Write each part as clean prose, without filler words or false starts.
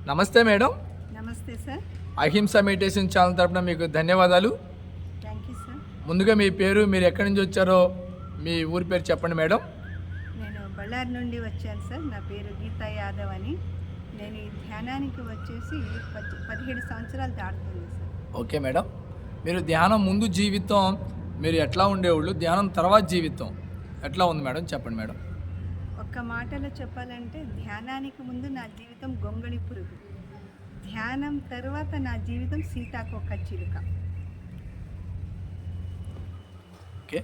నమస్తే మేడం. నమస్తే సార్. అహింస మెడిటేషన్ ఛానల్ తరపున మీకు ధన్యవాదాలు. Thank you sir. ముందుగా మీ పేరు, మీరు ఎక్కడి నుంచి వచ్చారో మీ ఊరి పేరు చెప్పండి మేడం. నేను బళ్ళారి నుండి వచ్చాను సార్. నా పేరు గీతా యాదవ్ అని. నేను ఈ ధ్యానానికి వచ్చేసి 17 సంవత్సరాలు దాటుతుంది సార్. Okay madam. మీరు ధ్యానం ముందు జీవితం మీరు ఎట్లా ఉండేవాళ్ళు, ధ్యానం తర్వాత జీవితం ఎట్లా ఉంది మేడం చెప్పండి మేడం. ఒక్క మాటలో చెప్పాలంటే ధ్యానానికి ముందు నా జీవితం గొంగళి పురుగు, ధ్యానం తర్వాత నా జీవితం సీతాకోక చిలుక. ఓకే.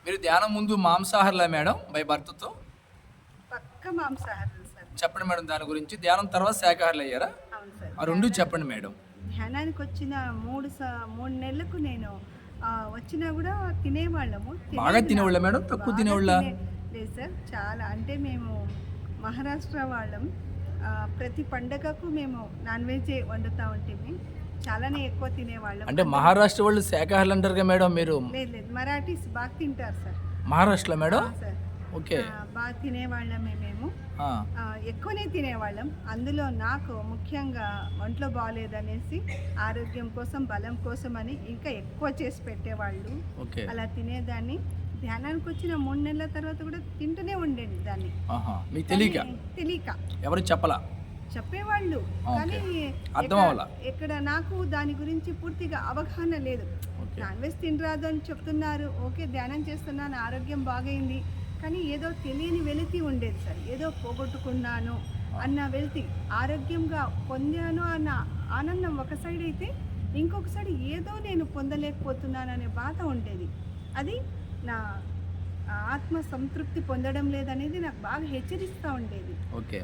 మీరు ధ్యానం ముందు మాంసాహారులా మేడం బై బర్త్తో? పక్క మాంసాహారం సార్. చెప్పండి మేడం దాని గురించి. ధ్యానం తర్వాత శాకాహారులు అయ్యారా? అవును సార్. ఆ రెండు చెప్పండి మేడం. ధ్యానానికి వచ్చిన 3 నెలలకు నేను వచ్చినా కూడా తినేవాళ్ళము. బాగా తినేవాళ్ళ మేడం, తక్కువ తినేవాళ్ళ? లేదు సార్, చాలా. అంటే మేము మహారాష్ట్ర వాళ్ళం. ప్రతి పండగకు మేము నాన్ వెజ్ వండుతూ ఉంటుంది. చాలానే ఎక్కువ తినేవాళ్ళం. అంటే మహారాష్ట్ర వాళ్ళు శాకాహారులు అంటారు కదా మేడం మీరు? లేదు, మరాఠీస్ బాగా తింటారు సార్. మహారాష్ట్రలో మేడం? Sir okay. బాగా తినేవాళ్ళమే మేము. ఎక్కువనే తినేవాళ్ళం. అందులో నాకు ముఖ్యంగా ఒంట్లో బాగాలేదనేసి ఆరోగ్యం కోసం, బలం కోసం అని ఇంకా ఎక్కువ చేసి పెట్టేవాళ్ళు. అలా తినేదాన్ని. ధ్యానానికి వచ్చిన 3 నెలల తర్వాత కూడా తింటూనే ఉండేది దాన్ని. మీకు తెలియక ఎవరు చెప్పేవాళ్ళు, కానీ ఇక్కడ నాకు దాని గురించి పూర్తిగా అవగాహన లేదు. నాన్ వెజ్ తినరాదు అని చెప్తున్నారు, ఓకే ధ్యానం చేస్తున్నాను, ఆరోగ్యం బాగైంది, కానీ ఏదో తెలియని వెలితి ఉండేది సార్. ఏదో పోగొట్టుకున్నాను అన్న వెలితి, ఆరోగ్యంగా పొందాను అన్న ఆనందం ఒక సైడ్ అయితే, ఇంకొక సైడ్ ఏదో నేను పొందలేకపోతున్నాను అనే బాధ ఉండేది. అది నా ఆత్మ సంతృప్తి పొందడం లేదనేది నాకు బాగా హెచ్చరిస్తూ ఉండేది. ఓకే.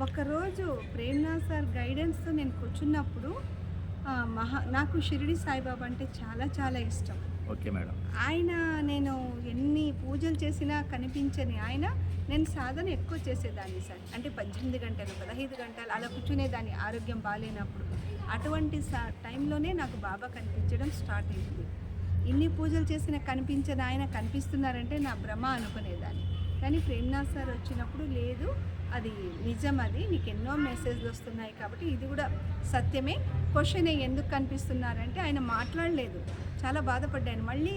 ఒకరోజు ప్రేమ్నాథ్ సార్ గైడెన్స్తో నేను కూర్చున్నప్పుడు నాకు షిరిడి సాయిబాబా అంటే చాలా చాలా ఇష్టం. Okay madam. ఆయన, నేను ఎన్ని పూజలు చేసినా కనిపించని ఆయన, నేను సాధన ఎక్కువ చేసేదాన్ని సార్. అంటే 18 గంటలు 15 గంటలు అలా కూర్చునేదాన్ని ఆరోగ్యం బాగాలేనప్పుడు. అటువంటి టైంలోనే నాకు బాబా కనిపించడం స్టార్ట్ అయింది. ఇన్ని పూజలు చేసినా కనిపించని ఆయన కనిపిస్తున్నారంటే నా భ్రమ అనుకునేదాన్ని. కానీ ప్రేమ్నాథ్ సార్ వచ్చినప్పుడు లేదు, అది నిజం, అది నీకు ఎన్నో మెసేజ్లు వస్తున్నాయి కాబట్టి ఇది కూడా సత్యమే. క్వశ్చన్ ఎందుకు కనిపిస్తున్నారంటే ఆయన మాట్లాడలేదు, చాలా బాధపడ్డాను. మళ్ళీ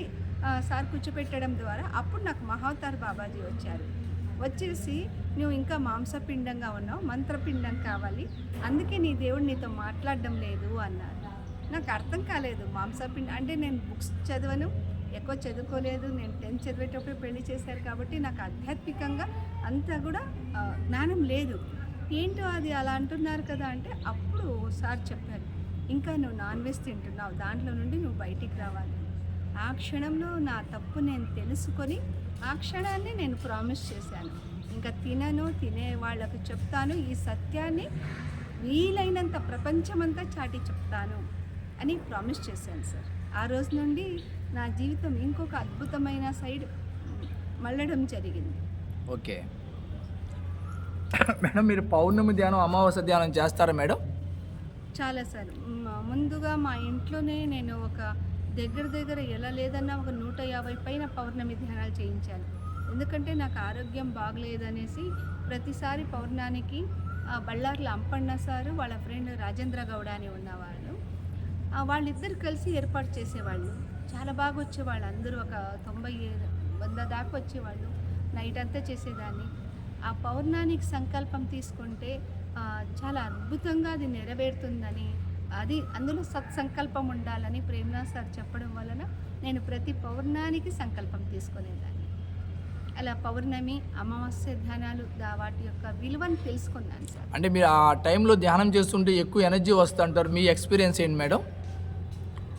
సార్ కూర్చోపెట్టడం ద్వారా అప్పుడు నాకు మహావతార్ బాబాజీ వచ్చేసి నువ్వు ఇంకా మాంసపిండంగా ఉన్నావు, మంత్రపిండం కావాలి, అందుకే నీ దేవుడు నీతో మాట్లాడడం లేదు అన్నారు. నాకు అర్థం కాలేదు. మాంసపిండం అంటే నేను బుక్స్ చదవను, ఎక్కువ చదువుకోలేదు. నేను 10th చదివేటప్పుడు పెళ్లి చేశారు కాబట్టి నాకు ఆధ్యాత్మికంగా అంతా కూడా జ్ఞానం లేదు. ఏంటో అది అలా అంటున్నారు కదా అంటే అప్పుడు సార్ చెప్పారు, ఇంకా నువ్వు నాన్ వెజ్ తింటున్నావు, దాంట్లో నుండి నువ్వు బయటికి రావాలి. ఆ క్షణంలో నా తప్పు నేను తెలుసుకొని ఆ క్షణాన్ని నేను ప్రామిస్ చేశాను, ఇంకా తినను, తినే వాళ్ళకు చెప్తాను, ఈ సత్యాన్ని వీలైనంత ప్రపంచమంతా చాటి చెప్తాను అని ప్రామిస్ చేశాను సార్. ఆ రోజు నుండి నా జీవితం ఇంకొక అద్భుతమైన సైడ్ మళ్ళడం జరిగింది. Okay madam. మీరు పౌర్ణమి ధ్యానం, అమావాస్య ధ్యానం చేస్తారా మేడం? చాలా సార్. ముందుగా మా ఇంట్లోనే నేను ఒక దగ్గర ఎలా లేదన్నా ఒక 150 పైన పౌర్ణమి ధ్యానాలు చేయించాను. ఎందుకంటే నాకు ఆరోగ్యం బాగలేదనేసి ప్రతిసారి పౌర్ణానికి బళ్ళార్లో అంపన్న సారు, వాళ్ళ ఫ్రెండ్ రాజేంద్ర గౌడ అని ఉన్నవాళ్ళు, వాళ్ళిద్దరు కలిసి ఏర్పాటు చేసేవాళ్ళు. చాలా బాగా వచ్చేవాళ్ళు, అందరూ ఒక 90-100 దాకా వచ్చేవాళ్ళు. నైట్ అంతా చేసేదాన్ని. ఆ పౌర్ణానికి సంకల్పం తీసుకుంటే చాలా అద్భుతంగా అది నెరవేరుతుందని, అది అందులో సత్సంకల్పం ఉండాలని ప్రేమ్నాథ్ సార్ చెప్పడం వలన నేను ప్రతి పౌర్ణానికి సంకల్పం తీసుకునేదాన్ని. అలా పౌర్ణమి, అమావాస్య ధ్యానాలు వాటి యొక్క విలువను తెలుసుకున్నాను సార్. అంటే మీరు ఆ టైంలో ధ్యానం చేస్తుంటే ఎక్కువ ఎనర్జీ వస్తుంటారు, మీ ఎక్స్పీరియన్స్ ఏంటి మేడం?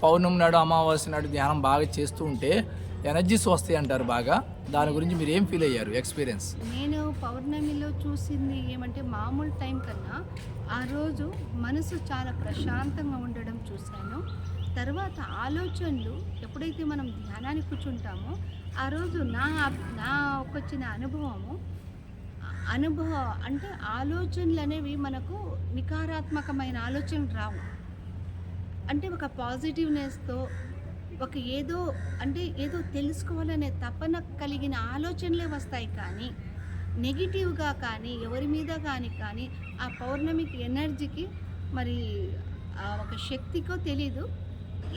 పౌర్ణమి నాడు, అమావాస్య నాడు ధ్యానం బాగా చేస్తూ ఉంటే ఎనర్జీస్ వస్తాయి అంటారు బాగా, దాని గురించి మీరు ఏం ఫీల్ అయ్యారు ఎక్స్పీరియన్స్? నేను పౌర్ణమిలో చూసింది ఏమంటే మామూలు టైం కన్నా ఆ రోజు మనసు చాలా ప్రశాంతంగా ఉండడం చూశాను. తర్వాత ఆలోచనలు ఎప్పుడైతే మనం ధ్యానానికి కూర్చుంటామో ఆ రోజు నాకొచ్చిన అనుభవం అంటే ఆలోచనలు అనేవి మనకు నికారాత్మకమైన ఆలోచనలు రావు. అంటే ఒక పాజిటివ్నెస్తో, ఒక ఏదో తెలుసుకోవాలనే తపన కలిగిన ఆలోచనలే వస్తాయి. కానీ నెగిటివ్గా కానీ ఎవరి మీద కానీ ఆ పౌర్ణమికి ఎనర్జీకి మరి ఒక శక్తికో తెలీదు,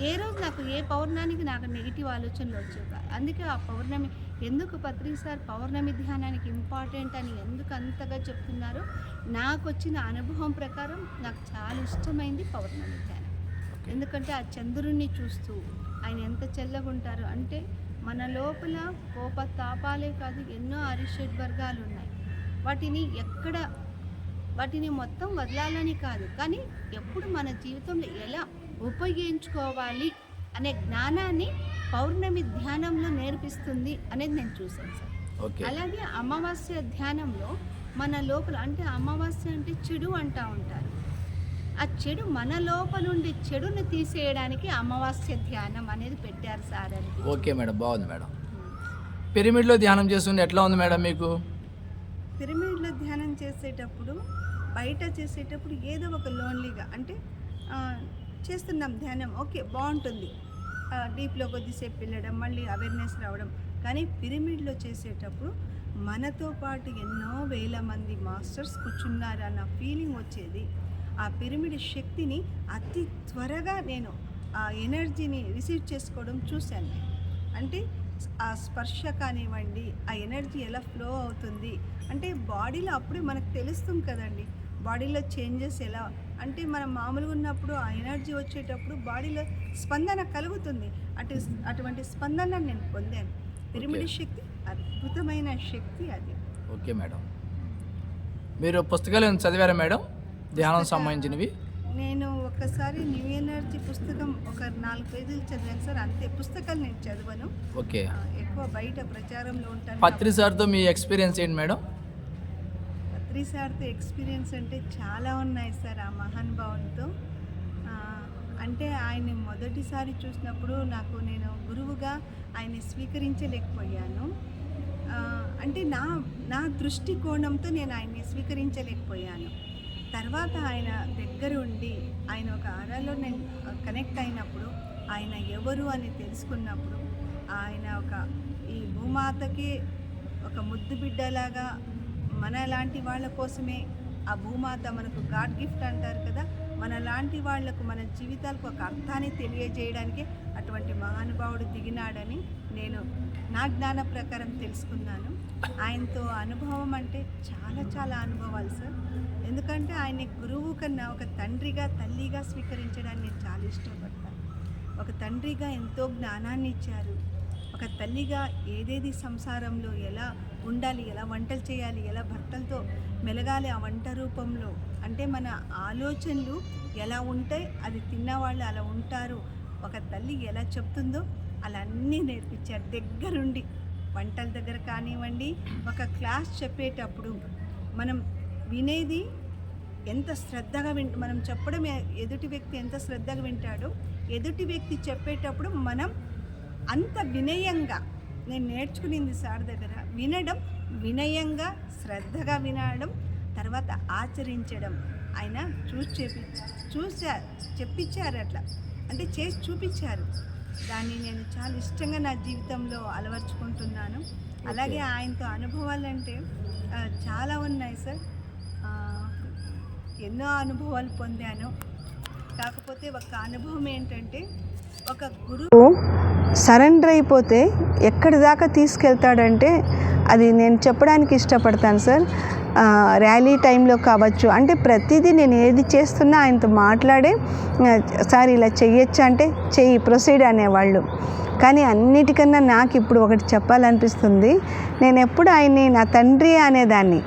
ఏ రోజు నాకు ఏ పౌర్ణానికి నాకు నెగిటివ్ ఆలోచనలు వచ్చేవి. అందుకే ఆ పౌర్ణమి ఎందుకు పత్రి సార్ పౌర్ణమి ధ్యానానికి ఇంపార్టెంట్ అని ఎందుకు అంతగా చెప్తున్నారో, నాకు వచ్చిన అనుభవం ప్రకారం నాకు చాలా ఇష్టమైంది పౌర్ణమి ధ్యానం. ఎందుకంటే ఆ చంద్రుణ్ణి చూస్తూ ఆయన ఎంత చల్లగా ఉంటారు అంటే, మన లోపల కోపతాపాలే కాదు ఎన్నో అరిషడ్ వర్గాలు ఉన్నాయి. వాటిని మొత్తం వదలాలని కాదు, కానీ ఎప్పుడు మన జీవితంలో ఎలా ఉపయోగించుకోవాలి అనే జ్ఞానాన్ని పౌర్ణమి ధ్యానంలో నేర్పిస్తుంది అనేది నేను చూశాను సార్. అలాగే అమావాస్య ధ్యానంలో మన లోపల, అంటే అమావాస్య అంటే చెడు అంటూ ఉంటారు, ఆ చెడు మన లోపల ఉండే చెడును తీసేయడానికి అమావాస్య ధ్యానం అనేది పెట్టారు సార్ అని. ఓకే మేడం, బాగుంది మేడం. పిరమిడ్లో ధ్యానం చేస్తుంటే ఎట్లా ఉంది మేడం మీకు? పిరమిడ్లో ధ్యానం చేసేటప్పుడు, బయట చేసేటప్పుడు ఏదో ఒక లోన్లీగా అంటే చేస్తున్నాం ధ్యానం, ఓకే బాగుంటుంది, డీప్లో కొద్దిసేపు వెళ్ళడం, మళ్ళీ అవేర్నెస్ రావడం. కానీ పిరమిడ్లో చేసేటప్పుడు మనతో పాటు ఎన్నో వేల మంది మాస్టర్స్ కూర్చున్నారన్న ఫీలింగ్ వచ్చేది. ఆ పిరమిడ్ శక్తిని అతి త్వరగా నేను ఆ ఎనర్జీని రిసీవ్ చేసుకోవడం చూశాను. అంటే ఆ స్పర్శ కానివ్వండి, ఆ ఎనర్జీ ఎలా ఫ్లో అవుతుంది అంటే బాడీలో అప్పుడే మనకు తెలుస్తుంది కదండి, బాడీలో చేంజెస్ ఎలా అంటే మనం మామూలుగా ఉన్నప్పుడు ఆ ఎనర్జీ వచ్చేటప్పుడు బాడీలో స్పందన కలుగుతుంది. అటువంటి స్పందన నేను పొందాను. పిరమిడ్ శక్తి అద్భుతమైన శక్తి అది. ఓకే మేడం, మీరు పుస్తకాలు చదివారా మేడం ధ్యానం సంబంధించినవి? నేను ఒకసారి న్యూ ఎనర్జీ పుస్తకం ఒక 4 పేజీలు చదివాను సార్, అంతే. పుస్తకాలు నేను చదవను, ఓకే, ఎక్కువ బయట ప్రచారంలో ఉంటాను. పత్రి సార్తో మీ ఎక్స్పీరియన్స్ ఏంటి మేడం? పత్రి సార్తో ఎక్స్పీరియన్స్ అంటే చాలా ఉన్నాయి సార్. ఆ మహానుభావునితో అంటే ఆయన్ని మొదటిసారి చూసినప్పుడు నేను గురువుగా ఆయన్ని స్వీకరించలేకపోయాను. అంటే నా దృష్టికోణంతో నేను ఆయన్ని స్వీకరించలేకపోయాను. తర్వాత ఆయన దగ్గర ఉండి ఆయన ఒక ఆరాలో నేను కనెక్ట్ అయినప్పుడు, ఆయన ఎవరు అని తెలుసుకున్నప్పుడు, ఆయన ఈ భూమాతకి ఒక ముద్దు బిడ్డలాగా మన లాంటి వాళ్ళ కోసమే ఆ భూమాత మనకు గాడ్ గిఫ్ట్ అంటారు కదా, మన లాంటి వాళ్లకు మన జీవితాలకు ఒక అర్థాన్ని తెలియజేయడానికి అటువంటి మహానుభావుడు దిగినాడని నేను నా జ్ఞాన ప్రకారం తెలుసుకున్నాను. ఆయనతో అనుభవం అంటే చాలా చాలా అనుభవాలు సార్. ఎందుకంటే ఆయన్ని గురువు కన్నా ఒక తండ్రిగా, తల్లిగా స్వీకరించడాన్ని నేను చాలా ఇష్టపడతాను. ఒక తండ్రిగా ఎంతో జ్ఞానాన్ని ఇచ్చారు, ఒక తల్లిగా ఏదేది సంసారంలో ఎలా ఉండాలి, ఎలా వంటలు చేయాలి, ఎలా భర్తలతో మెలగాలి ఆ వంట రూపంలో, అంటే మన ఆలోచనలు ఎలా ఉంటాయి, అది తిన్నవాళ్ళు అలా ఉంటారు, ఒక తల్లి ఎలా చెప్తుందో అలా అన్నీ నేర్పించారు దగ్గరుండి. వంటల దగ్గర కానివ్వండి, ఒక క్లాస్ చెప్పేటప్పుడు మనం వినేది ఎంత శ్రద్ధగా మనం చెప్పడం ఎదుటి వ్యక్తి ఎంత శ్రద్ధగా వింటాడో, ఎదుటి వ్యక్తి చెప్పేటప్పుడు మనం అంత వినయంగా, నేను నేర్చుకునింది సార్ దగ్గర, వినడం, వినయంగా శ్రద్ధగా వినడం, తర్వాత ఆచరించడం. ఆయన చెప్పించారు, అట్లా అంటే చేసి చూపించారు. దాన్ని నేను చాలా ఇష్టంగా నా జీవితంలో అలవర్చుకుంటున్నాను. అలాగే ఆయనతో అనుభవాలు అంటే చాలా ఉన్నాయి సార్. ఎన్నో అనుభవాలు పొందాను. కాకపోతే ఒక అనుభవం ఏంటంటే, ఒక గురువు సరెండర్ అయిపోతే ఎక్కడి దాకా తీసుకెళ్తాడంటే, అది నేను చెప్పడానికి ఇష్టపడతాను సార్. ర్యాలీ టైంలో కావచ్చు, అంటే ప్రతిదీ నేను ఏది చేస్తున్నా ఆయనతో మాట్లాడే, సార్ ఇలా చెయ్యొచ్చా అంటే చెయ్యి, ప్రొసీడ్ అనేవాళ్ళు. కానీ అన్నిటికన్నా నాకు ఇప్పుడు ఒకటి చెప్పాలనిపిస్తుంది. నేను ఎప్పుడు ఆయన్ని నా తండ్రి అనేదాన్ని,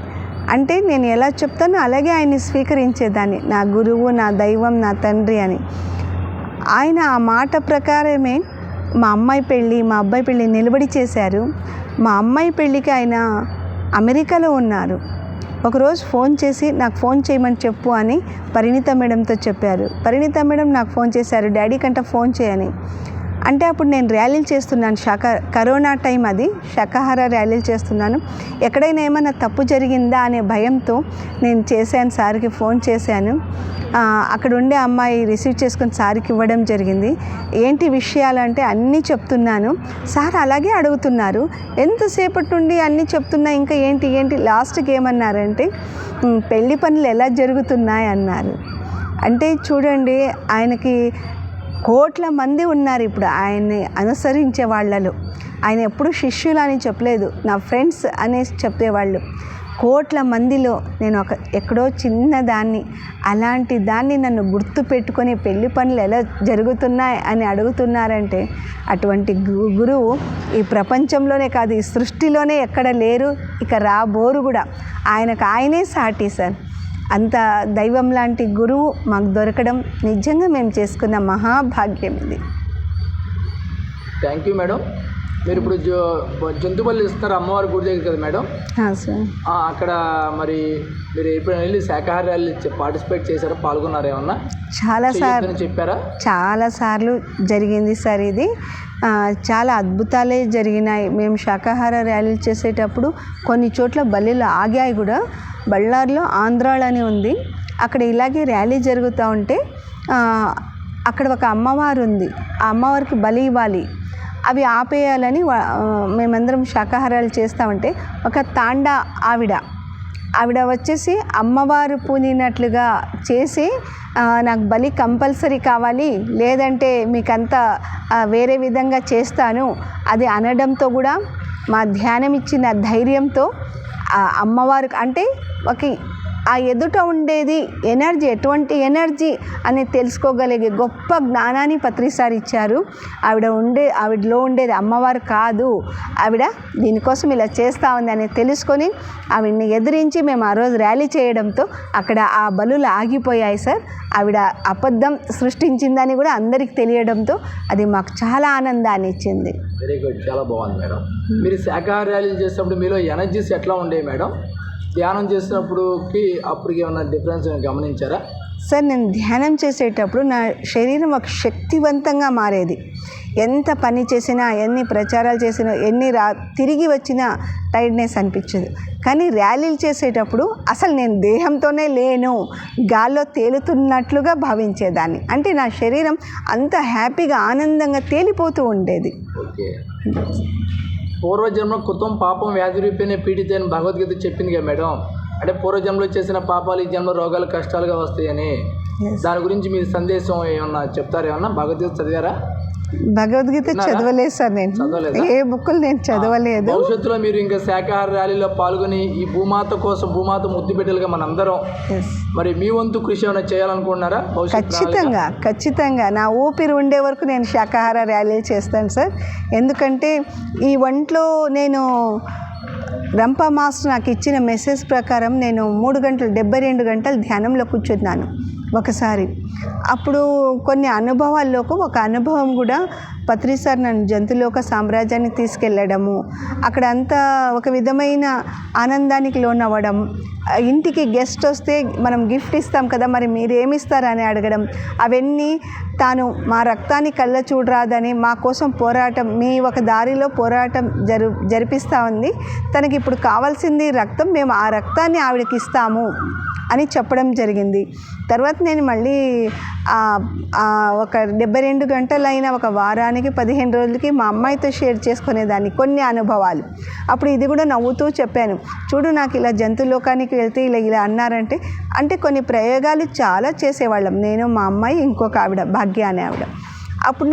అంటే నేను ఎలా చెప్తానో అలాగే ఆయన్ని స్వీకరించేదాన్ని, నా గురువు, నా దైవం, నా తండ్రి అని. ఆయన ఆ మాట ప్రకారమే మా అమ్మాయి పెళ్ళి, మా అబ్బాయి పెళ్ళి నిలబడి చేశారు. మా అమ్మాయి పెళ్ళికి ఆయన అమెరికాలో ఉన్నారు. ఒకరోజు ఫోన్ చేసి నాకు ఫోన్ చేయమని చెప్పు అని పరిణీత మేడంతో చెప్పారు. పరిణీత మేడం నాకు ఫోన్ చేశారు, డాడీ కంట ఫోన్ చేయని. అంటే అప్పుడు నేను ర్యాలీలు చేస్తున్నాను, కరోనా టైం అది, శాకాహార ర్యాలీలు చేస్తున్నాను. ఎక్కడైనా ఏమైనా తప్పు జరిగిందా అనే భయంతో నేను చేశాను, సార్కి ఫోన్ చేశాను. అక్కడ ఉండే అమ్మాయి రిసీవ్ చేసుకొని సార్కి ఇవ్వడం జరిగింది. ఏంటి విషయాలంటే అన్నీ చెప్తున్నాను. సార్ అలాగే అడుగుతున్నారు, ఎంతసేపటి నుండి అన్నీ చెప్తున్నా ఇంకా ఏంటి లాస్ట్కి ఏమన్నారంటే పెళ్లి పనులు ఎలా జరుగుతున్నాయి అన్నారు. అంటే చూడండి, ఆయనకి కోట్ల మంది ఉన్నారు ఇప్పుడు ఆయన్ని అనుసరించే వాళ్ళలో. ఆయన ఎప్పుడు శిష్యులు అని చెప్పలేదు, నా ఫ్రెండ్స్ అనేసి చెప్పేవాళ్ళు. కోట్ల మందిలో నేను ఎక్కడో చిన్నదాన్ని, అలాంటి దాన్ని నన్ను గుర్తు పెట్టుకొని పెళ్లి పనులు ఎలా జరుగుతున్నాయి అని అడుగుతున్నారంటే అటువంటి గురువు ఈ ప్రపంచంలోనే కాదు, ఈ సృష్టిలోనే ఎక్కడ లేరు, ఇక రాబోరు కూడా. ఆయనే సాటి సార్. అంత దైవం లాంటి గురువు మాకు దొరకడం నిజంగా మేము చేసుకున్న మహాభాగ్యం ఇది. Thank you madam. మీరు ఇప్పుడు జంతు బలి ఇస్తున్నారు అమ్మవారి గుడి దగ్గర కదా మేడం? సార్, అక్కడ మరి మీరు ఎప్పుడైనా వెళ్ళి శాకాహార ర్యాలీ పార్టిసిపేట్ చేశారా, పాల్గొన్నారా ఏమన్నా? చెప్పారా? చాలా సార్లు జరిగింది సార్ ఇది. చాలా అద్భుతాలే జరిగినాయి. మేము శాకాహార ర్యాలీలు చేసేటప్పుడు కొన్ని చోట్ల బలిలు ఆగాయి కూడా. బళ్ళారిలో ఆంధ్రాలని ఉంది, అక్కడ ఇలాగే ర్యాలీ జరుగుతూ ఉంటే అక్కడ ఒక అమ్మవారు ఉంది, ఆ అమ్మవారికి బలి ఇవ్వాలి, అవి ఆపేయాలని మేమందరం శాకాహారాలు చేస్తామంటే ఒక తాండా ఆవిడ వచ్చేసి అమ్మవారు పూనినట్లుగా చేసి నాకు బలి కంపల్సరీ కావాలి, లేదంటే మీకంతా వేరే విధంగా చేస్తాను అది అనడంతో కూడా మా ధ్యానం ఇచ్చిన ధైర్యంతో అమ్మవారు అంటే ఆ ఎదుట ఉండేది ఎనర్జీ, ఎటువంటి ఎనర్జీ అని తెలుసుకోగలిగే గొప్ప జ్ఞానాన్ని పత్రిసారి ఇచ్చారు. ఆవిడలో ఉండేది అమ్మవారు కాదు, ఆవిడ దీనికోసం ఇలా చేస్తూ ఉంది అని తెలుసుకొని ఆవిడ్ని ఎదిరించి మేము ఆ రోజు ర్యాలీ చేయడంతో అక్కడ ఆ బలులు ఆగిపోయాయి సార్. ఆవిడ అబద్ధం సృష్టించిందని కూడా అందరికి తెలియడంతో అది మాకు చాలా ఆనందాన్ని ఇచ్చింది. వెరీ గుడ్, చాలా బాగుంది మేడం. మీరు శాకాహార ర్యాలీలు చేసినప్పుడు మీలో ఎనర్జీస్ ఎట్లా ఉండేవి మేడం? ధ్యానం చేసినప్పుడుకి అప్పటికి ఏమన్నా డిఫరెన్స్ గమనించారా? సార్, నేను ధ్యానం చేసేటప్పుడు నా శరీరం ఒక శక్తివంతంగా మారేది. ఎంత పని చేసినా, ఎన్ని ప్రచారాలు చేసినా, తిరిగి వచ్చినా టైర్డ్నెస్ అనిపించదు. కానీ ర్యాలీలు చేసేటప్పుడు అసలు నేను దేహంతోనే లేను, గాల్లో తేలుతున్నట్లుగా భావించేదాన్ని. అంటే నా శరీరం అంత హ్యాపీగా ఆనందంగా తేలిపోతూ ఉండేది. ఓకే. పూర్వజన్మ కృతం పాపం వ్యాధి రూపేణ పీడితే అని భగవద్గీత చెప్పింది కదా మేడం. అంటే పూర్వజన్మలో చేసిన పాపాలు ఈ జన్మ రోగాలు కష్టాలుగా వస్తాయని, దాని గురించి మీ సందేశం ఏమన్నా చెప్తారా? ఏమన్నా భగవద్గీత చదివారా? భగవద్గీత చదవలేదు సార్, నేను ఏ బుక్కులు నేను చదవలేదు. భవిష్యత్తులో మీరు ఇంకా శాకాహార ర్యాలీలో పాల్గొని ఈ భూమాత కోసం, భూమాత ముద్దు బిడ్డలుగా మనందరం మరి మీ వంతు కృషి ఏమైనా చేయాలనుకుంటున్నారా? ఖచ్చితంగా నా ఊపిరి ఉండే వరకు నేను శాకాహార ర్యాలీలు చేస్తాను సార్. ఎందుకంటే ఈ ఒంట్లో నేను రంపా మాస్టర్ నాకు ఇచ్చిన మెసేజ్ ప్రకారం నేను 3 గంటలు 72 గంటలు ధ్యానంలో కూర్చున్నాను ఒకసారి. అప్పుడు కొన్ని అనుభవాల్లోకి ఒక అనుభవం కూడా పత్రిసారి నన్ను జంతులోక సామ్రాజ్యానికి తీసుకెళ్ళడము, అక్కడ అంతా ఒక విధమైన ఆనందానికి లోనవ్వడం. ఇంటికి గెస్ట్ వస్తే మనం గిఫ్ట్ ఇస్తాం కదా, మరి మీరు ఏమిస్తారని అడగడం, అవన్నీ తాను మా రక్తాన్ని కళ్ళ చూడరాదని మా కోసం పోరాటం, మీ ఒక దారిలో పోరాటం జరిపిస్తూ ఉంది, తనకి ఇప్పుడు కావాల్సింది రక్తం, మేము ఆ రక్తాన్ని ఆవిడకి ఇస్తాము అని చెప్పడం జరిగింది. తర్వాత నేను మళ్ళీ ఒక 72 గంటలైన ఒక వారానికి 15 రోజులకి మా అమ్మాయితో షేర్ చేసుకునేదాన్ని కొన్ని అనుభవాలు. అప్పుడు ఇది కూడా నవ్వుతూ చెప్పాను, చూడు నాకు ఇలా జంతులోకానికి వెళ్తే ఇలా అన్నారంటే, అంటే కొన్ని ప్రయోగాలు చాలా చేసేవాళ్ళం, నేను మా అమ్మాయి ఇంకొక ఆవిడ భాగ్య అనే ఆవిడ. అప్పుడు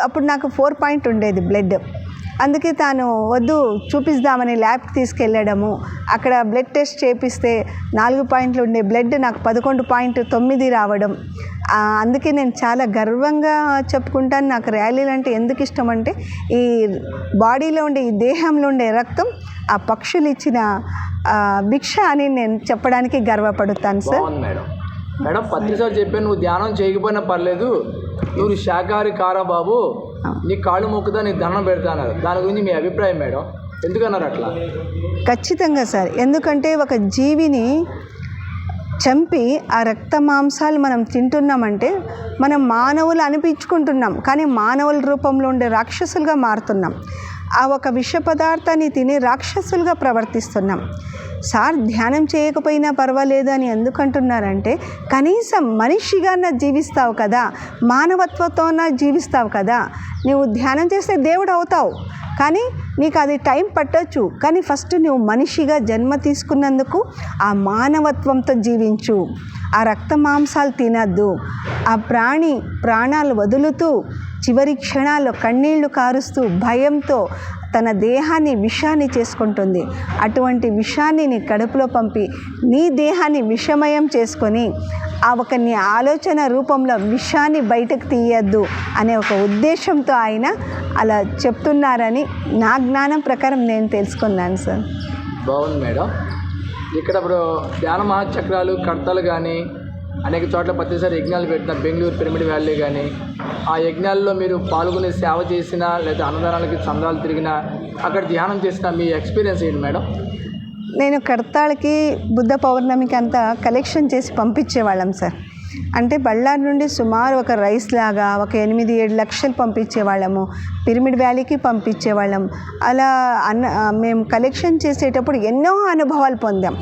అప్పుడు నాకు 4 పాయింట్ ఉండేది బ్లడ్, అందుకే తాను వద్దు చూపిద్దామని ల్యాబ్కి తీసుకెళ్ళడము. అక్కడ బ్లడ్ టెస్ట్ చేపిస్తే 4 పాయింట్లు ఉండే బ్లడ్ నాకు 11.9 రావడం. అందుకే నేను చాలా గర్వంగా చెప్పుకుంటాను. నాకు ర్యాలీలు అంటే ఎందుకు ఇష్టం అంటే ఈ బాడీలో ఉండే, ఈ దేహంలో ఉండే రక్తం ఆ పక్షులు ఇచ్చిన భిక్ష అని నేను చెప్పడానికి గర్వపడుతాను సార్. మేడం పత్రిసారి చెప్పాను, నువ్వు ధ్యానం చేయకపోయినా పర్లేదు, నువ్వు శాకాహారి కారా బాబు, నీ కాళ్ళు మొక్కుతా, నీ దండం పెడతా అన్నారు. దాని గురించి మీ అభిప్రాయం మేడం, ఎందుకన్నారు అట్లా? ఖచ్చితంగా సార్, ఎందుకంటే ఒక జీవిని చంపి ఆ రక్త మాంసాలు మనం తింటున్నామంటే మనం మానవులు అనిపించుకుంటున్నాం, కానీ మానవుల రూపంలో ఉండే రాక్షసులుగా మారుతున్నాం. ఆ ఒక విష పదార్థాన్ని తిని రాక్షసులుగా ప్రవర్తిస్తున్నాం. సార్ ధ్యానం చేయకపోయినా పర్వాలేదు అని ఎందుకంటున్నారంటే, కనీసం మనిషిగానే జీవిస్తావు కదా, మానవత్వంతోనే జీవిస్తావు కదా. నువ్వు ధ్యానం చేస్తే దేవుడు అవుతావు, కానీ నీకు అది టైం పట్టొచ్చు. కానీ ఫస్ట్ నువ్వు మనిషిగా జన్మ తీసుకున్నందుకు ఆ మానవత్వంతో జీవించు. ఆ రక్త మాంసాలు తినద్దు. ఆ ప్రాణాలు వదులుతూ చివరి క్షణాల్లో కన్నీళ్లు కారుస్తూ భయంతో తన దేహాన్ని విషాన్ని చేసుకుంటుంది. అటువంటి విషాన్ని నీ కడుపులో పంపి నీ దేహాన్ని విషమయం చేసుకొని ఆ ఒక నీ ఆలోచన రూపంలో విషాన్ని బయటకు తీయద్దు అనే ఒక ఉద్దేశంతో ఆయన అలా చెప్తున్నారని నా జ్ఞానం ప్రకారం నేను తెలుసుకున్నాను సార్. బాగుంది మేడం. ఇక్కడ ఇప్పుడు ధ్యాన మహాచక్రాలు కర్తలు కానీ అనేక చోట్ల ప్రతిసారి యజ్ఞాలు పెట్టిన బెంగళూరు పిరమిడ్ వ్యాలీ కానీ, ఆ యజ్ఞాల్లో మీరు పాల్గొని సేవ చేసినా లేదా అన్నదానాలకి చందాలు తిరిగినా అక్కడ ధ్యానం చేసిన మీ ఎక్స్పీరియన్స్ ఏంటి మేడం? నేను కర్తాళకి బుద్ధ పౌర్ణమికి అంతా కలెక్షన్ చేసి పంపించేవాళ్ళం సార్. అంటే బళ్ళారి నుండి సుమారు ఒక రైస్ లాగా ఒక 8-7 లక్షలు పంపించేవాళ్ళము. పిరమిడ్ వ్యాలీకి పంపించేవాళ్ళం. అలా మేము కలెక్షన్ చేసేటప్పుడు ఎన్నో అనుభవాలు పొందాం.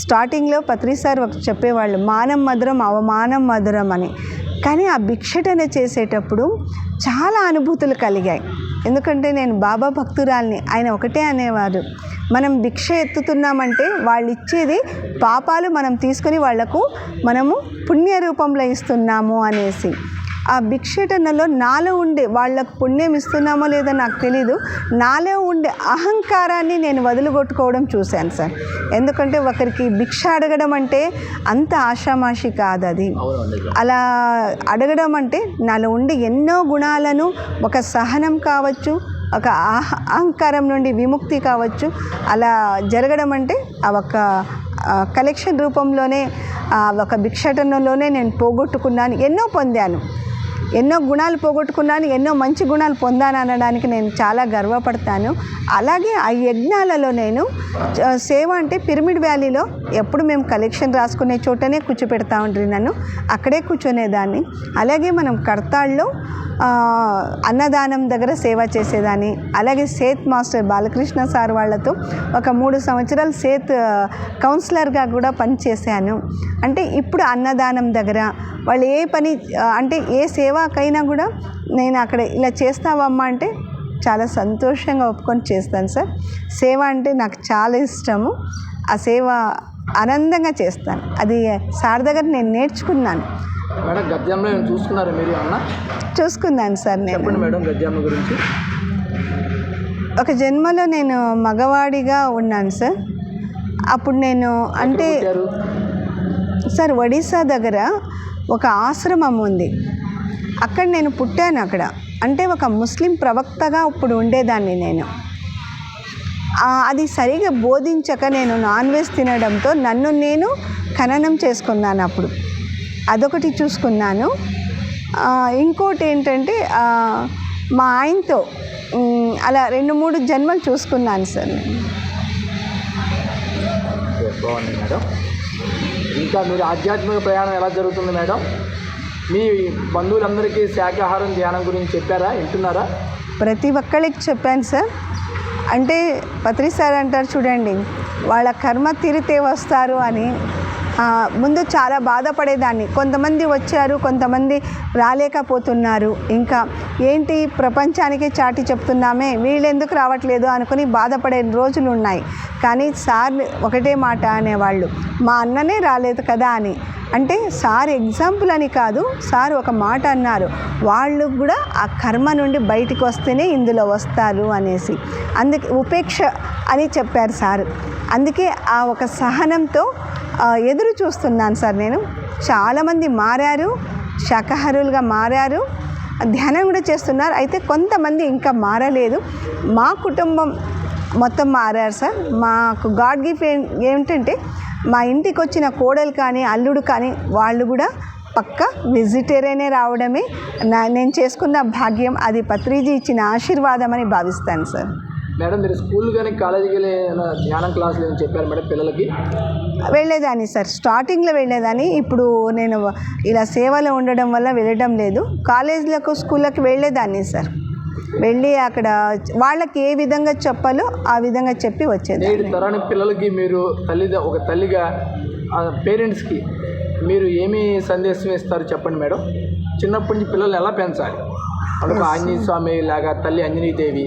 స్టార్టింగ్లో పత్రి సార్ చెప్పేవాళ్ళు మానం మధురం అవమానం మధురం అని. కానీ ఆ భిక్షటన చేసేటప్పుడు చాలా అనుభూతులు కలిగాయి. ఎందుకంటే నేను బాబా భక్తురాల్ని. ఆయన ఒకటే అనేవారు, మనం భిక్ష ఎత్తుతున్నామంటే వాళ్ళు ఇచ్చేది పాపాలు మనం తీసుకొని వాళ్లకు మనము పుణ్య రూపంలో ఇస్తున్నాము అనేసి. ఆ భిక్షటనలో నాలో ఉండే వాళ్ళకు పుణ్యం ఇస్తున్నామో లేదో నాకు తెలీదు, నాలో ఉండే అహంకారాన్ని నేను వదిలిగొట్టుకోవడం చూశాను సార్. ఎందుకంటే ఒకరికి భిక్ష అడగడం అంటే అంత ఆషామాషి కాదు అది. అలా అడగడం అంటే నాలో ఉండే ఎన్నో గుణాలను, ఒక సహనం కావచ్చు, ఒక అహంకారం నుండి విముక్తి కావచ్చు, అలా జరగడం అంటే ఆ ఒక కలెక్షన్ రూపంలోనే, ఒక భిక్షటనలోనే నేను పోగొట్టుకున్నాను. ఎన్నో పొందాను, ఎన్నో గుణాలు పోగొట్టుకున్నాను, ఎన్నో మంచి గుణాలు పొందాను అనడానికి నేను చాలా గర్వపడతాను. అలాగే ఆ యజ్ఞాలలో నేను సేవ అంటే పిరమిడ్ వ్యాలీలో ఎప్పుడు మేము కలెక్షన్ రాసుకునే చోటనే కూర్చోపెడతా ఉంటారు నన్ను, అక్కడే కూర్చునేదాన్ని. అలాగే మనం కర్తాళ్ళలో అన్నదానం దగ్గర సేవ చేసేదాన్ని. అలాగే సేత్ మాస్టర్ బాలకృష్ణ సార్ వాళ్ళతో ఒక 3 సంవత్సరాలు సేత్ కౌన్సిలర్గా కూడా పనిచేశాను. అంటే ఇప్పుడు అన్నదానం దగ్గర వాళ్ళు ఏ పని అంటే ఏ సేవకైనా కూడా నేను అక్కడ ఇలా చేస్తావమ్మా అంటే చాలా సంతోషంగా ఒప్పుకొని చేస్తాను సార్. సేవ అంటే నాకు చాలా ఇష్టము. ఆ సేవ ఆనందంగా చేస్తాను. అది సార్ దగ్గర నేను నేర్చుకున్నాను. మేడం గద్యంలో చూసుకున్నారు మీరు అన్న? చూసుకున్నాను సార్. నేను చెప్పండి మేడం గద్యం గురించి. ఒక జన్మలో నేను మగవాడిగా ఉన్నాను సార్. అప్పుడు నేను అంటే సార్ ఒడిస్సా దగ్గర ఒక ఆశ్రమం ఉంది, అక్కడ నేను పుట్టాను. అక్కడ అంటే ఒక ముస్లిం ప్రవక్తగా ఇప్పుడు ఉండేదాన్ని నేను. అది సరిగా బోధించక నేను నాన్ వెజ్ తినడంతో నన్ను నేను ఖననం చేసుకున్నాను. అప్పుడు అదొకటి చూసుకున్నాను. ఇంకోటి ఏంటంటే మా ఆయనతో అలా 2-3 జన్మలు చూసుకున్నాను సార్ నేను. బాగుంది మేడం. ఇంకా మీరు ఆధ్యాత్మిక ప్రయాణం ఎలా జరుగుతుంది మేడం? మీ బంధువులందరికీ శాకాహారం ధ్యానం గురించి చెప్పారా? వింటున్నారా? ప్రతి ఒక్కరికి చెప్పాను సార్. అంటే పత్రి సార్ అంటారు చూడండి, వాళ్ళ కర్మ తీరితే వస్తారు అని. ముందు చాలా బాధపడేదాన్ని. కొంతమంది వచ్చారు, కొంతమంది రాలేకపోతున్నారు. ఇంకా ఏంటి ప్రపంచానికి చాటి చెప్తున్నామే, వీళ్ళెందుకు రావట్లేదు అనుకుని బాధపడే రోజులు ఉన్నాయి. కానీ సార్ ఒకటే మాట అనేవాళ్ళు, మా అన్ననే రాలేదు కదా అని. అంటే సార్ ఎగ్జాంపుల్ అని కాదు, సార్ ఒక మాట అన్నారు, వాళ్ళు కూడా ఆ కర్మ నుండి బయటికి వస్తేనే ఇందులో వస్తారు అనేసి. అందుకే ఉపేక్ష అని చెప్పారు సార్. అందుకే ఆ ఒక సహనంతో ఎదురు చూస్తున్నాను సార్ నేను. చాలామంది మారారు, శాకాహారులుగా మారారు, ధ్యానం కూడా చేస్తున్నారు. అయితే కొంతమంది ఇంకా మారలేదు. మా కుటుంబం మొత్తం మారారు సార్. మాకు గాడ్ గిఫ్ట్ ఏమిటంటే మా ఇంటికి వచ్చిన కోడలు కానీ అల్లుడు కానీ వాళ్ళు కూడా పక్కా వెజిటేరియనే రావడమే నేను చేసుకున్న భాగ్యం. అది పత్రిజీ ఇచ్చిన ఆశీర్వాదం అని భావిస్తాను సార్. మేడం మీరు స్కూల్ కానీ కాలేజీకి వెళ్ళి ధ్యానం క్లాసులు ఏమైనా చెప్పారు మేడం పిల్లలకి? వెళ్ళేదాన్ని సార్, స్టార్టింగ్లో వెళ్ళేదాన్ని. ఇప్పుడు నేను ఇలా సేవలో ఉండడం వల్ల వెళ్ళడం లేదు. కాలేజీలకు స్కూళ్ళకి వెళ్ళేదాన్ని సార్. వెళ్ళి అక్కడ వాళ్ళకి ఏ విధంగా చెప్పాలో ఆ విధంగా చెప్పి వచ్చేది. నేటి తరానికి పిల్లలకి మీరు ఒక తల్లిగా పేరెంట్స్కి మీరు ఏమి సందేశం ఇస్తారు చెప్పండి మేడం? చిన్నప్పటి నుంచి పిల్లల్ని ఎలా పెంచాలి? ఒక ఆంజనేయ స్వామి లాగా తల్లి అంజనీదేవి,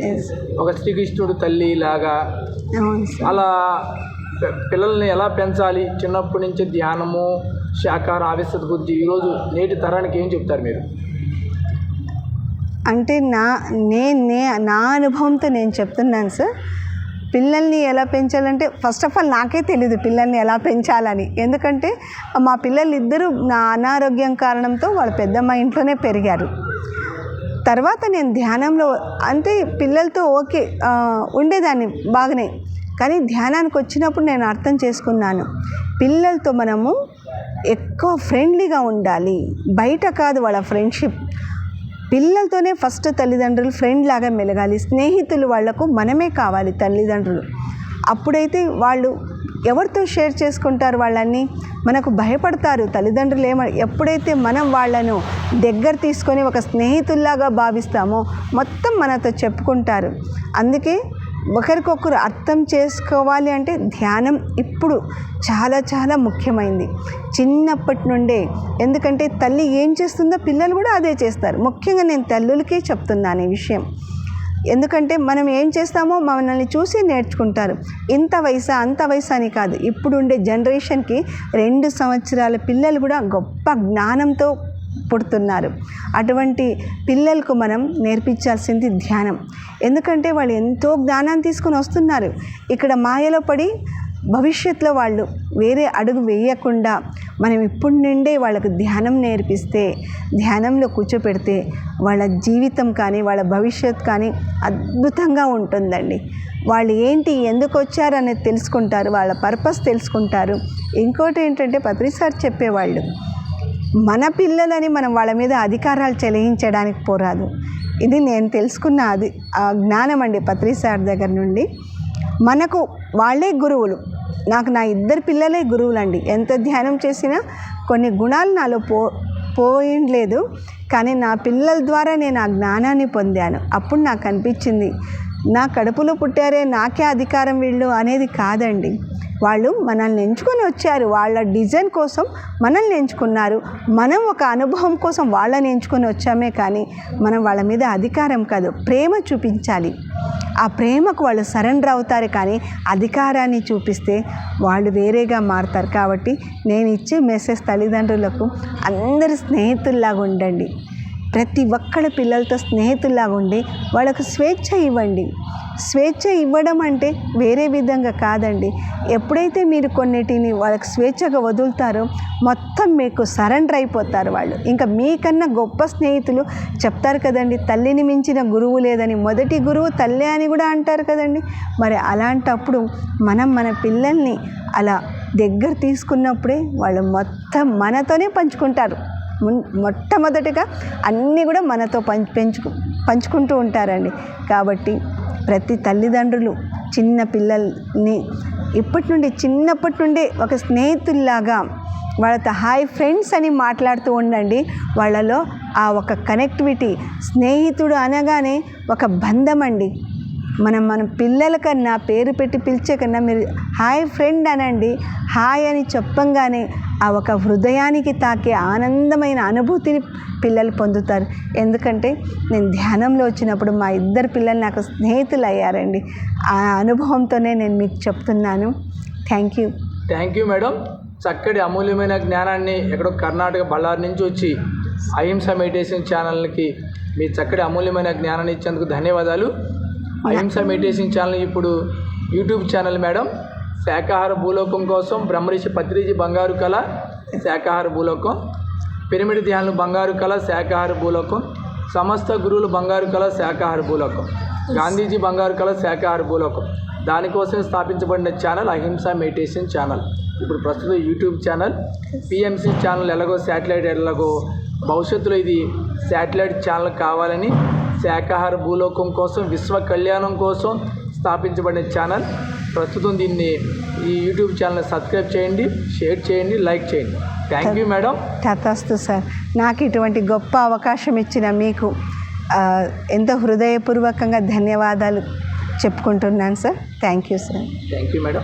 ఒక శ్రీకృష్ణుడు తల్లి లాగా అలా పిల్లల్ని ఎలా పెంచాలి? చిన్నప్పటి నుంచి ధ్యానము, శాకాహార ఆవిష్యత గురించి ఈరోజు నేటి తరానికి ఏం చెప్తారు మీరు? అంటే నా అనుభవంతో నేను చెప్తున్నాను సార్. పిల్లల్ని ఎలా పెంచాలంటే ఫస్ట్ ఆఫ్ ఆల్ నాకే తెలీదు పిల్లల్ని ఎలా పెంచాలని. ఎందుకంటే మా పిల్లలు ఇద్దరు నా అనారోగ్యం కారణంతో వాళ్ళ పెద్దమ్మ ఇంట్లోనే పెరిగారు. తర్వాత నేను ధ్యానంలో అంటే పిల్లలతో ఓకే ఉండేదాన్ని బాగానే, కానీ ధ్యానానికి వచ్చినప్పుడు నేను అర్థం చేసుకున్నాను, పిల్లలతో మనము ఎక్కువ ఫ్రెండ్లీగా ఉండాలి, బయట కాదు వాళ్ళ ఫ్రెండ్షిప్. పిల్లలతోనే ఫస్ట్ తల్లిదండ్రులు ఫ్రెండ్ లాగా మెలగాలి. స్నేహితులు వాళ్లకు మనమే కావాలి తల్లిదండ్రులు. అప్పుడైతే వాళ్ళు ఎవరితో షేర్ చేసుకుంటారు వాళ్ళని? మనకు భయపడతారు తల్లిదండ్రులు. ఎప్పుడైతే మనం వాళ్ళను దగ్గర తీసుకొని ఒక స్నేహితుల్లాగా భావిస్తామో మొత్తం మనతో చెప్పుకుంటారు. అందుకే ఒకరికొకరు అర్థం చేసుకోవాలి అంటే ధ్యానం ఇప్పుడు చాలా చాలా ముఖ్యమైంది చిన్నప్పటి నుండే. ఎందుకంటే తల్లి ఏం చేస్తుందో పిల్లలు కూడా అదే చేస్తారు. ముఖ్యంగా నేను తల్లులకే చెప్తున్నాను ఈ విషయం. ఎందుకంటే మనం ఏం చేస్తామో మనల్ని చూసి నేర్చుకుంటారు. ఇంత వయసా అంత వయసు అని కాదు, ఇప్పుడు ఉండే జనరేషన్కి 2 సంవత్సరాల పిల్లలు కూడా గొప్ప జ్ఞానంతో పుడుతున్నారు. అటువంటి పిల్లలకు మనం నేర్పించాల్సింది ధ్యానం. ఎందుకంటే వాళ్ళు ఎంతో జ్ఞానాన్ని తీసుకొని వస్తున్నారు. ఇక్కడ మాయలో పడి భవిష్యత్తులో వాళ్ళు వేరే అడుగు వేయకుండా మనం ఇప్పటి నుండే వాళ్ళకు ధ్యానం నేర్పిస్తే, ధ్యానంలో కూర్చోపెడితే వాళ్ళ జీవితం కానీ వాళ్ళ భవిష్యత్ కానీ అద్భుతంగా ఉంటుందండి. వాళ్ళు ఏంటి ఎందుకు వచ్చారు అనేది తెలుసుకుంటారు, వాళ్ళ పర్పస్ తెలుసుకుంటారు. ఇంకోటి ఏంటంటే పత్రి సార్ చెప్పేవాళ్ళు, మన పిల్లలని మనం వాళ్ళ మీద అధికారాలు చెలాయించడానికి పోరాదు. ఇది నేను తెలుసుకున్న జ్ఞానం అండి పత్రి సార్ దగ్గర నుండి. మనకు వాళ్ళే గురువులు. నాకు నా 2 పిల్లలే గురువులండి. ఎంత ధ్యానం చేసినా కొన్ని గుణాలు నాలో పోయిండలేదు, కానీ నా పిల్లల ద్వారా నేను ఆ జ్ఞానాన్ని పొందాను. అప్పుడు నాకు అనిపించింది, నా కడుపులో పుట్టారే నాకే అధికారం వీళ్ళు అనేది కాదండి. వాళ్ళు మనల్ని ఎంచుకొని వచ్చారు, వాళ్ళ డిజైన్ కోసం మనల్ని ఎంచుకున్నారు. మనం ఒక అనుభవం కోసం వాళ్ళని ఎంచుకొని వచ్చామే, కానీ మనం వాళ్ళ మీద అధికారం కాదు, ప్రేమ చూపించాలి. ఆ ప్రేమకు వాళ్ళు సరెండర్ అవుతారు. కానీ అధికారాన్ని చూపిస్తే వాళ్ళు వేరేగా మారుతారు. కాబట్టి నేను ఇచ్చే మెసేజ్ తల్లిదండ్రులకు, అందరు స్నేహితుల్లాగా ఉండండి. ప్రతి ఒక్కళ్ళ పిల్లలతో స్నేహితుల్లాగా ఉండి వాళ్ళకు స్వేచ్ఛ ఇవ్వండి. స్వేచ్ఛ ఇవ్వడం అంటే వేరే విధంగా కాదండి. ఎప్పుడైతే మీరు కొన్నిటిని వాళ్ళకి స్వేచ్ఛగా వదులుతారో మొత్తం మీకు సరెండర్ అయిపోతారు వాళ్ళు. ఇంకా మీకన్నా గొప్ప స్నేహితులు చెప్తారు కదండి, తల్లిని మించిన గురువు లేదని. మొదటి గురువు తల్లి అని కూడా అంటారు కదండి. మరి అలాంటప్పుడు మనం మన పిల్లల్ని అలా దగ్గర తీసుకున్నప్పుడే వాళ్ళు మొత్తం మనతోనే పంచుకుంటారు. మొట్టమొదటిగా అన్నీ కూడా మనతో పంచుకుంటూ ఉంటారండి. కాబట్టి ప్రతి తల్లిదండ్రులు చిన్న పిల్లల్ని చిన్నప్పటి నుండే ఒక స్నేహితుల్లాగా వాళ్ళతో హాయ్ ఫ్రెండ్స్ అని మాట్లాడుతూ ఉండండి. వాళ్ళలో ఆ ఒక కనెక్టివిటీ, స్నేహితుడు అనగానే ఒక బంధం అండి. మన పిల్లల కన్నా పేరు పెట్టి పిలిచే కన్నా మీరు హాయ్ ఫ్రెండ్ అనండి. హాయ్ అని చెప్పంగానే ఆ ఒక హృదయానికి తాకే ఆనందమైన అనుభూతిని పిల్లలు పొందుతారు. ఎందుకంటే నేను ధ్యానంలో వచ్చినప్పుడు మా 2 పిల్లలు నాకు స్నేహితులు అయ్యారండి. ఆ అనుభవంతోనే నేను మీకు చెప్తున్నాను. Thank you madam. చక్కటి అమూల్యమైన జ్ఞానాన్ని ఎక్కడో కర్ణాటక బళ్ళారి నుంచి వచ్చి అహింస మెడిటేషన్ ఛానల్కి మీ చక్కటి అమూల్యమైన జ్ఞానాన్ని ఇచ్చేందుకు ధన్యవాదాలు. అహింస మెడిటేషన్ ఛానల్ ఇప్పుడు యూట్యూబ్ ఛానల్ మేడం. శాకాహార భూలోకం కోసం బ్రహ్మర్షి పత్రిజీ బంగారు కళ శాకాహార భూలోకం, పిరమిడ్ ధ్యానులు బంగారు కళ శాకాహార భూలోకం, సమస్త గురువులు బంగారు కళ శాకాహార భూలోకం, గాంధీజీ బంగారు కళ శాకాహార భూలోకం. దానికోసం స్థాపించబడిన ఛానల్ అహింస మెడిటేషన్ ఛానల్. ఇప్పుడు ప్రస్తుతం యూట్యూబ్ ఛానల్, పిఎంసి ఛానల్ ఎలాగో శాటిలైట్ ఎలాగో భవిష్యత్తులో ఇది శాటిలైట్ ఛానల్ కావాలని శాకాహార భూలోకం కోసం, విశ్వ కళ్యాణం కోసం, స్థాపించబడిన ఛానల్. ప్రస్తుతం దీన్ని ఈ యూట్యూబ్ ఛానల్ సబ్స్క్రైబ్ చేయండి, షేర్ చేయండి, లైక్ చేయండి. Thank you madam. తథాస్తు సార్. నాకు ఇటువంటి గొప్ప అవకాశం ఇచ్చిన మీకు ఎంతో హృదయపూర్వకంగా ధన్యవాదాలు చెప్పుకుంటున్నాను sir. Thank you sir. Thank you madam.